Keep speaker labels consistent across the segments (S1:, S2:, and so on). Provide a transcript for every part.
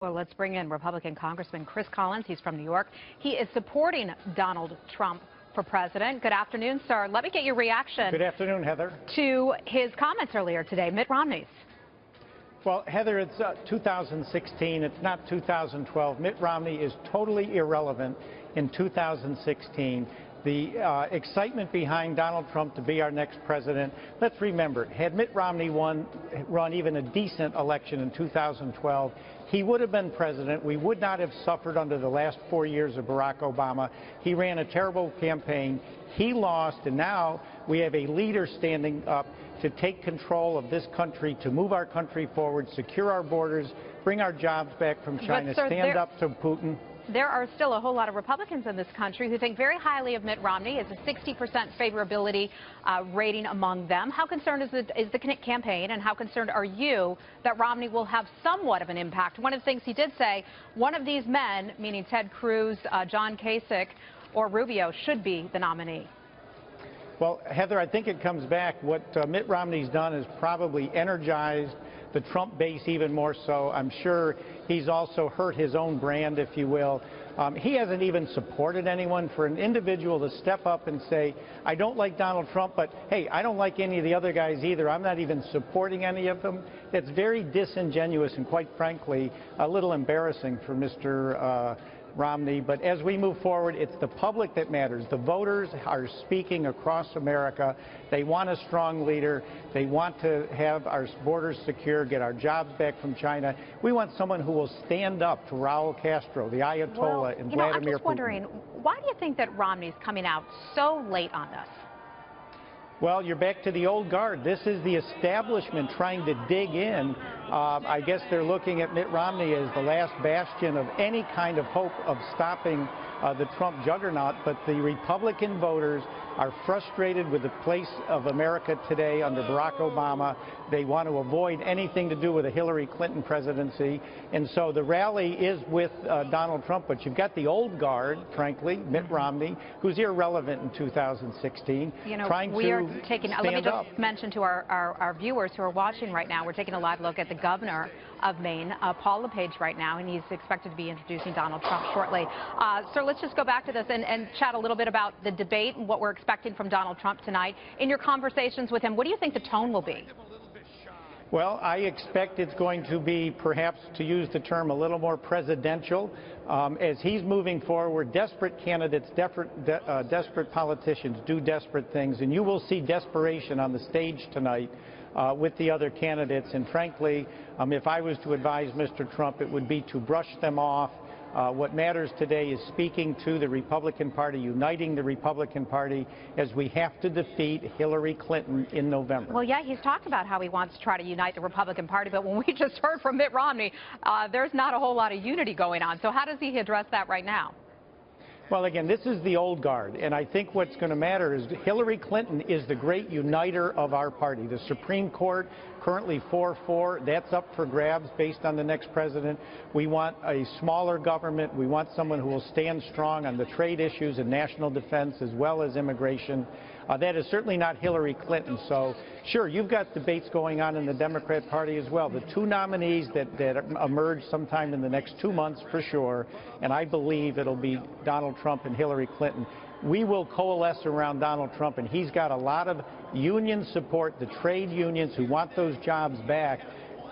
S1: Well, let's bring in Republican Congressman Chris Collins. He's from New York. He is supporting Donald Trump for president. Good afternoon, sir. Let me get your reaction.
S2: Good afternoon, Heather.
S1: To his comments earlier today, Mitt Romney's.
S2: Well, Heather, it's 2016. It's not 2012. Mitt Romney is totally irrelevant in 2016. The excitement behind Donald Trump to be our next president, let's remember, had Mitt Romney run even a decent election in 2012, he would have been president. We would not have suffered under the last 4 years of Barack Obama. He ran a terrible campaign. He lost, and now we have a leader standing up to take control of this country, to move our country forward, secure our borders, bring our jobs back from China, stand up to Putin.
S1: There are still a whole lot of Republicans in this country who think very highly of Mitt Romney. It's a 60% favorability rating among them. How concerned is the campaign, and how concerned are you that Romney will have somewhat of an impact? One of the things he did say, one of these men, meaning Ted Cruz, John Kasich, or Rubio, should be the nominee.
S2: Well, Heather, I think it comes back. What Mitt Romney's done is probably energized the Trump base even more so. I'm sure he's also hurt his own brand, if you will. He hasn't even supported anyone. For an individual to step up and say, I don't like Donald Trump, but hey, I don't like any of the other guys either. I'm not even supporting any of them. That's very disingenuous and, quite frankly, a little embarrassing for Mr. Romney. But as we move forward, it's the public that matters. The voters are speaking across America. They want a strong leader. They want to have our borders secure, get our jobs back from China. We want someone who will stand up to Raul Castro, the Ayatollah, and Vladimir Putin.
S1: I'm just wondering, why do you think that Romney's coming out so late on this?
S2: Well, you're back to the old guard. This is the establishment trying to dig in. I guess they're looking at Mitt Romney as the last bastion of any kind of hope of stopping the Trump juggernaut. But the Republican voters are frustrated with the place of America today under Barack Obama. They want to avoid anything to do with a Hillary Clinton presidency. And so the rally is with Donald Trump. But you've got the old guard, frankly, Mitt Romney, who's irrelevant in 2016, trying to
S1: let me just mention to our viewers who are watching right now, we're taking a live look at the governor of Maine, Paul LePage, right now, and he's expected to be introducing Donald Trump shortly. Sir, let's just go back to this and chat a little bit about the debate and what we're expecting from Donald Trump tonight. In your conversations with him, what do you think the tone will be?
S2: Well, I expect it's going to be, perhaps to use the term, a little more presidential. As he's moving forward, desperate candidates, desperate politicians do desperate things, and you will see desperation on the stage tonight with the other candidates. And frankly, if I was to advise Mr. Trump, it would be to brush them off. What matters today is speaking to the Republican Party, uniting the Republican Party, as we have to defeat Hillary Clinton in November.
S1: Well, yeah, he's talked about how he wants to try to unite the Republican Party, but when we just heard from Mitt Romney, there's not a whole lot of unity going on. So how does he address that right now?
S2: Well, again, this is the old guard, and I think what's going to matter is Hillary Clinton is the great uniter of our party. The Supreme Court, currently 4-4, that's up for grabs based on the next president. We want a smaller government. We want someone who will stand strong on the trade issues and national defense as well as immigration. That is certainly not Hillary Clinton. So, sure, you've got debates going on in the Democrat Party as well. The two nominees that emerge sometime in the next 2 months for sure, and I believe it'll be Donald Trump and Hillary Clinton. We will coalesce around Donald Trump, and he's got a lot of union support, the trade unions who want those jobs back.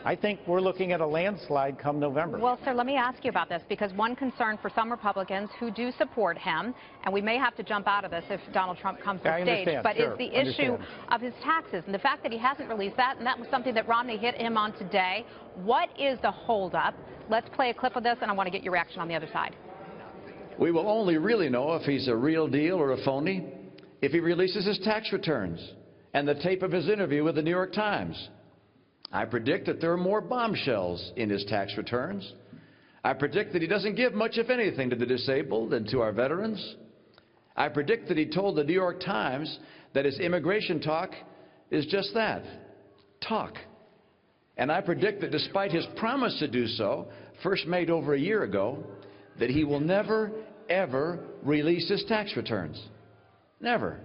S2: I think we're looking at a landslide come November.
S1: Well, sir, let me ask you about this, because one concern for some Republicans who do support him, and we may have to jump out of this if Donald Trump comes to stage, but
S2: sure,
S1: is the issue of his taxes and the fact that he hasn't released that, and that was something that Romney hit him on today. What is the holdup? Let's play a clip of this, and I want to get your reaction on the other side.
S3: We will only really know if he's a real deal or a phony if he releases his tax returns and the tape of his interview with the New York Times. I predict that there are more bombshells in his tax returns. I predict that he doesn't give much, if anything, to the disabled and to our veterans. I predict that he told the New York Times that his immigration talk is just that, talk. And I predict that despite his promise to do so, first made over a year ago, that he will never, ever release his tax returns. Never.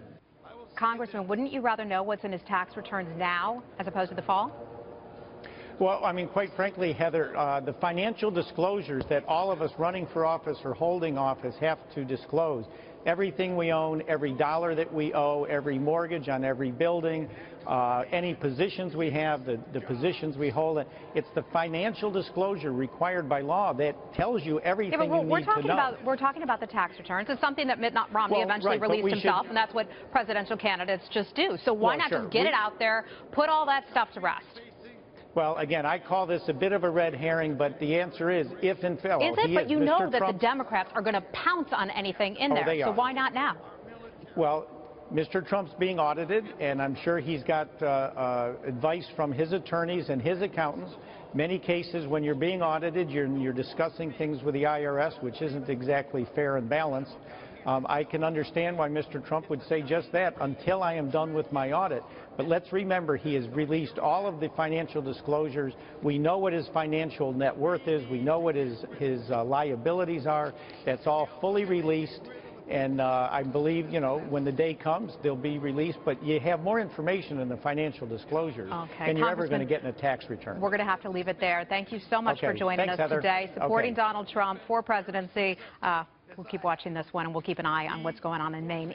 S1: Congressman, wouldn't you rather know what's in his tax returns now as opposed to the fall?
S2: Well, I mean, quite frankly, Heather, the financial disclosures that all of us running for office or holding office have to disclose, everything we own, every dollar that we owe, every mortgage on every building, any positions we have, the positions we hold, it's the financial disclosure required by law that tells you everything you need to know.
S1: We're talking about the tax returns. It's something that Mitt Romney eventually released himself, and that's what presidential candidates just do. So why not just get it out there, put all that stuff to rest?
S2: Well, again, I call this a bit of a red herring, but the answer is if in fact.
S1: Is it? But you know that the Democrats are going to pounce on anything in there. So why not now?
S2: Well, Mr. Trump's being audited, and I'm sure he's got advice from his attorneys and his accountants. Many cases, when you're being audited, you're discussing things with the IRS, which isn't exactly fair and balanced. I can understand why Mr. Trump would say just that, until I am done with my audit. But let's remember, he has released all of the financial disclosures. We know what his financial net worth is. We know what his liabilities are. That's all fully released. And I believe, you know, when the day comes, they'll be released. But you have more information in the financial discosures than you're ever going to get in a tax return.
S1: We're going to have to leave it there. Thank you so much for joining us today, supporting Donald Trump for presidency. We'll keep watching this one, and we'll keep an eye on what's going on in Maine.